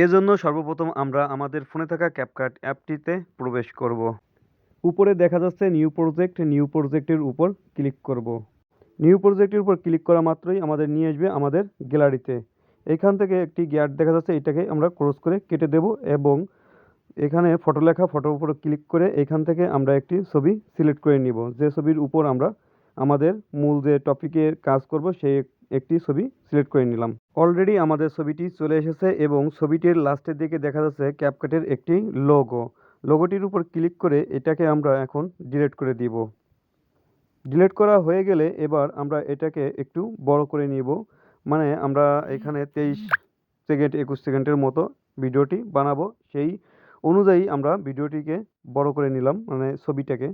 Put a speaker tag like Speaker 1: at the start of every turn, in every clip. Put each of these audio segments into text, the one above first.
Speaker 1: এজন্য সর্বপ্রথম আমরা আমাদের ফোনে থাকা ক্যাপকাট অ্যাপটিতে প্রবেশ করব। উপরে দেখা যাচ্ছে নিউ প্রজেক্টের উপর ক্লিক করব। নিউ প্রজেক্টের উপর ক্লিক করা মাত্রই আমাদের নিয়ে আসবে আমাদের গ্যালারিতে। এখান থেকে একটি গ্যাপ দেখা যাচ্ছে, এটাকে আমরা ক্রস করে কেটে দেব এবং এখানে ফটো লেখা, ফটোর উপর ক্লিক করে এখান থেকে আমরা একটি ছবি সিলেক্ট করে নিব। যে ছবির উপর আমরা আমাদের মূল যে টপিকে কাজ করব সেই একটি ছবি সিলেক্ট করে নিলাম। অলরেডি আমাদের ছবিটি চলে এসেছে এবং ছবিটির লাস্টের দিকে দেখা যাচ্ছে ক্যাপকাটের একটি লোগো। লোগোটির উপর ক্লিক করে এটাকে আমরা এখন ডিলিট করে দিব। ডিলিট করা হয়ে গেলে এবার আমরা এটাকে একটু বড় করে নিব। মানে আমরা এখানে 23 সেকেন্ড 21 সেকেন্ডের মতো ভিডিওটি বানাবো, সেই অনুযায়ী আমরা ভিডিওটিকে বড় করে নিলাম, মানে ছবিটাকে।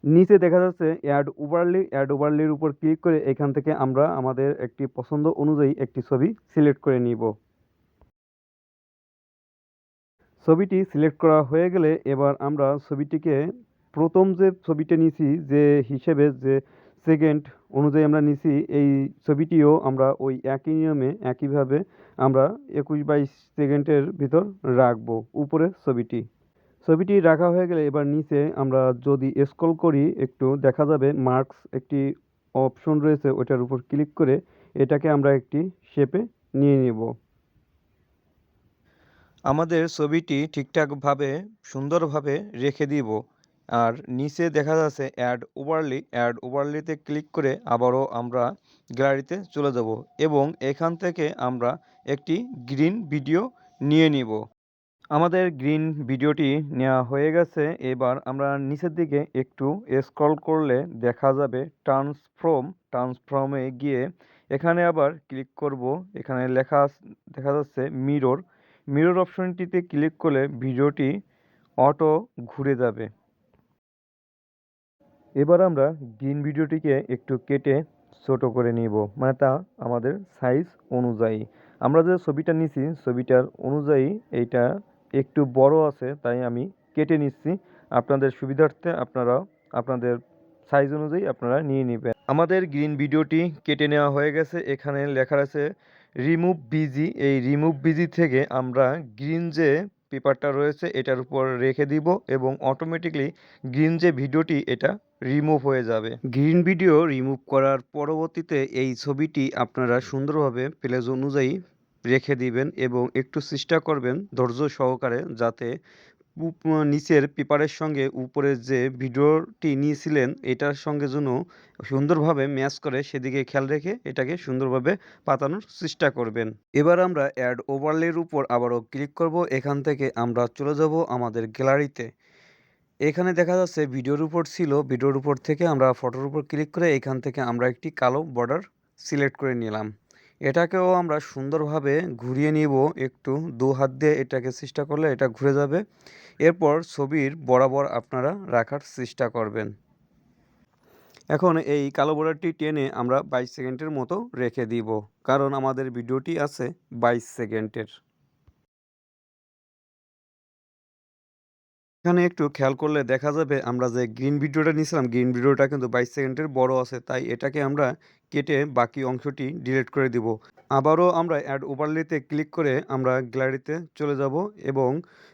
Speaker 1: নিচে দেখা যাচ্ছে অ্যাড ওভারলির উপর ক্লিক করে এখান থেকে আমরা আমাদের একটি পছন্দ অনুযায়ী একটি ছবি সিলেক্ট করে নিব। ছবিটি সিলেক্ট করা হয়ে গেলে এবার আমরা ছবিটিকে প্রথম যে ছবিটা নিছি যে হিসেবে যে সেকেন্ড অনুযায়ী আমরা নিছি, এই ছবিটিও আমরা ওই একই নিয়মে একইভাবে আমরা 21-22 সেকেন্ডের ভিতর রাখবো উপরের ছবিটি রাখা হয়ে গেলে এবার নিচে আমরা যদি স্ক্রল করি একটু দেখা যাবে মার্কস একটি অপশন রয়েছে, ওইটার উপর ক্লিক করে এটাকে আমরা একটি শেপে নিয়ে নেব। আমাদের ছবিটি ঠিকঠাকভাবে সুন্দরভাবে রেখে দিব। আর নিচে দেখা যাচ্ছে অ্যাড ওভারলিতে ক্লিক করে আবারও আমরা গ্যালারিতে চলে যাব এবং এখান থেকে আমরা একটি গ্রিন ভিডিও নিয়ে নিব। আমাদের গ্রিন ভিডিওটি নেওয়া হয়ে গেছে। এবার আমরা নিচের দিকে একটু স্ক্রল করলে দেখা যাবে ট্রান্সফর্মে গিয়ে এখানে আবার ক্লিক করব। এখানে দেখা যাচ্ছে মিরর অপশনটিতে ক্লিক করলে ভিডিওটি অটো ঘুরে যাবে। এবার আমরা গ্রিন ভিডিওটিকে একটু কেটে ছোট করে নিব, মানে তা আমাদের সাইজ অনুযায়ী। আমরা যে ছবিটা নিছি ছবিটার অনুযায়ী এইটা একটু বড় আছে, তাই আমি কেটে নিচ্ছি। আপনাদের সুবিধার্থে আপনারা আপনাদের সাইজ অনুযায়ী আপনারা নিয়ে নেবেন। আমাদের গ্রিন ভিডিওটি কেটে নেওয়া হয়ে গেছে। এখানে লেখা আছে রিমুভ বিজি। এই রিমুভ বিজি থেকে আমরা গ্রিন যে পেপারটা রয়েছে এটার উপর রেখে দিব এবং অটোমেটিকলি গ্রিন যে ভিডিওটি এটা রিমুভ হয়ে যাবে। গ্রিন ভিডিও রিমুভ করার পরবর্তীতে এই ছবিটি আপনারা সুন্দরভাবে প্লেস অনুযায়ী রেখে দিবেন এবং একটু চেষ্টা করবেন ধৈর্য সহকারে, যাতে নিচের পেপারের সঙ্গে উপরের যে ভিডিওটি নিয়েছিলেন এটার সঙ্গে যেন সুন্দরভাবে ম্যাচ করে, সেদিকে খেয়াল রেখে এটাকে সুন্দরভাবে পাতানোর চেষ্টা করবেন। এবার আমরা অ্যাড ওভারলের উপর আবারও ক্লিক করব। এখান থেকে আমরা চলে যাব আমাদের গ্যালারিতে। এখানে দেখা যাচ্ছে ভিডিওর উপর ছিল, ভিডিওর উপর থেকে আমরা ফটোর উপর ক্লিক করে এখান থেকে আমরা একটি কালো বর্ডার সিলেক্ট করে নিলাম। এটাকেও আমরা সুন্দরভাবে ঘুরিয়ে নিব। একটু দু হাত দিয়ে এটাকে চেষ্টা করলে এটা ঘুরে যাবে। এরপর ছবির বরাবর আপনারা রাখার চেষ্টা করবেন। এখন এই কালো বর্ডারটি টেনে আমরা 22 সেকেন্ডের মতো রেখে দিব, কারণ আমাদের ভিডিওটি আছে 22 সেকেন্ডের। এখানে একটু খেয়াল করলে দেখা যাবে আমরা যে গ্রিন ভিডিওটা নিয়েছিলাম গ্রিন ভিডিওটা কিন্তু 22 সেকেন্ডের বড় আছে, তাই এটাকে আমরা কেটে বাকি অংশটি ডিলিট করে দিব। আবারও আমরা অ্যাড ওভারলেতে ক্লিক করে আমরা গ্যালারিতে চলে যাব এবং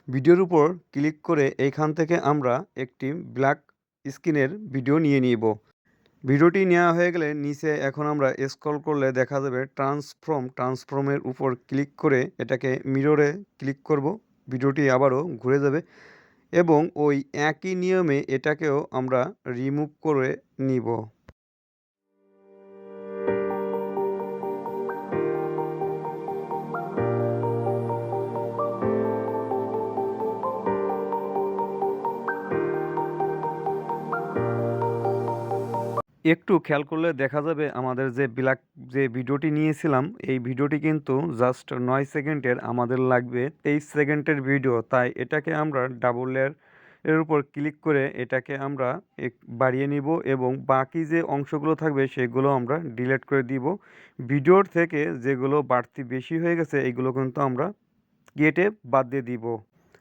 Speaker 1: ভিডিওর উপর ক্লিক করে এইখান থেকে আমরা একটি ব্ল্যাক স্ক্রিনের ভিডিও নিয়ে নিব। ভিডিওটি নেওয়া হয়ে গেলে নিচে এখন আমরা স্ক্রল করলে দেখা যাবে ট্রান্সফর্মের উপর ক্লিক করে এটাকে মিররে ক্লিক করব। ভিডিওটি আবারও ঘুরে যাবে এবং ওই একই নিয়মে এটাকেও আমরা রিমুভ করে নিব। একটু খেয়াল করলে দেখা যাবে আমাদের যে ভিডিওটি নিয়েছিলাম এই ভিডিওটি কিন্তু জাস্ট 9 সেকেন্ডের, আমাদের লাগবে 23 সেকেন্ডের ভিডিও। তাই এটাকে আমরা ডাবল এর উপর ক্লিক করে এটাকে আমরা বাড়িয়ে নিব এবং বাকি যে অংশগুলো থাকবে সেগুলো আমরা ডিলিট করে দিব। ভিডিওর থেকে যেগুলো বাড়তি বেশি হয়ে গেছে এইগুলো কিন্তু আমরা কেটে বাদ দিয়ে দিব।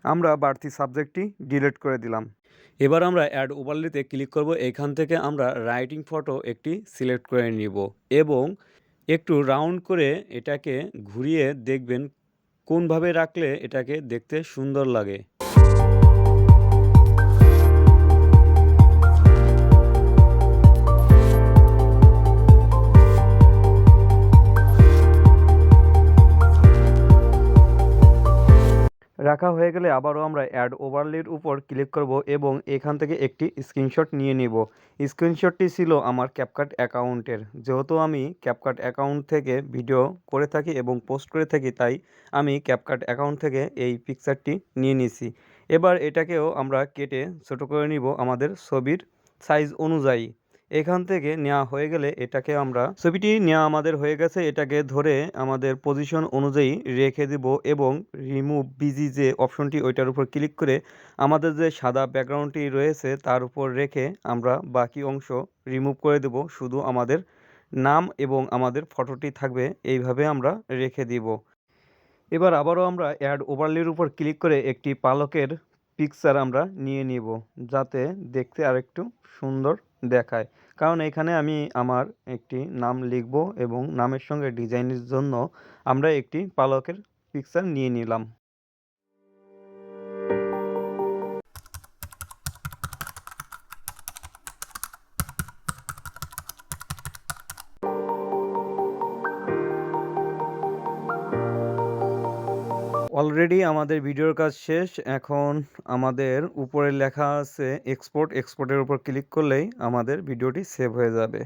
Speaker 1: আমরা বাড়তি সাবজেক্টটি ডিলিট করে দিলাম। এবার আমরা অ্যাড ওভারলেতে ক্লিক করব। এখান থেকে আমরা রাইটিং ফটো একটি সিলেক্ট করে নিব এবং একটু রাউন্ড করে এটাকে ঘুরিয়ে দেখবেন কোনভাবে রাখলে এটাকে দেখতে সুন্দর লাগে। রাখা হয়ে গেলে আবারও আমরা অ্যাড ওভারলের উপর ক্লিক করব এবং এখান থেকে একটি স্ক্রিনশট নিয়ে নিব। স্ক্রিনশটটি ছিল আমার ক্যাপকাট অ্যাকাউন্টের। যেহেতু আমি ক্যাপকাট অ্যাকাউন্ট থেকে ভিডিও করে থাকি এবং পোস্ট করে থাকি, তাই আমি ক্যাপকাট অ্যাকাউন্ট থেকে এই পিকচারটি নিয়ে নিছি। এবার এটাকেও আমরা কেটে ছোট করে নিব আমাদের ছবির সাইজ অনুযায়ী। এখান থেকে নেওয়া হয়ে গেলে এটাকে আমরা, ছবিটি নেওয়া আমাদের হয়ে গেছে, এটাকে ধরে আমাদের পজিশন অনুযায়ী রেখে দিব এবং রিমুভ বিজি যে অপশনটি ওইটার উপর ক্লিক করে আমাদের যে সাদা ব্যাকগ্রাউন্ডটি রয়েছে তার উপর রেখে আমরা বাকি অংশ রিমুভ করে দেব। শুধু আমাদের নাম এবং আমাদের ফটোটি থাকবে, এইভাবে আমরা রেখে দিব। এবার আবারও আমরা অ্যাড ওভারলের উপর ক্লিক করে একটি পালকের পিকচার আমরা নিয়ে নিব, যাতে দেখতে আরেকটু সুন্দর দেখায়। কারণ এখানে আমি আমার একটি নাম লিখব এবং নামের সঙ্গে ডিজাইনের জন্য আমরা একটি পালকের পিকচার নিয়ে নিলাম। অলরেডি আমাদের ভিডিওর কাজ শেষ। এখন আমাদের উপরে লেখা আছে এক্সপোর্টের উপর ক্লিক করলেই আমাদের ভিডিওটি সেভ হয়ে যাবে।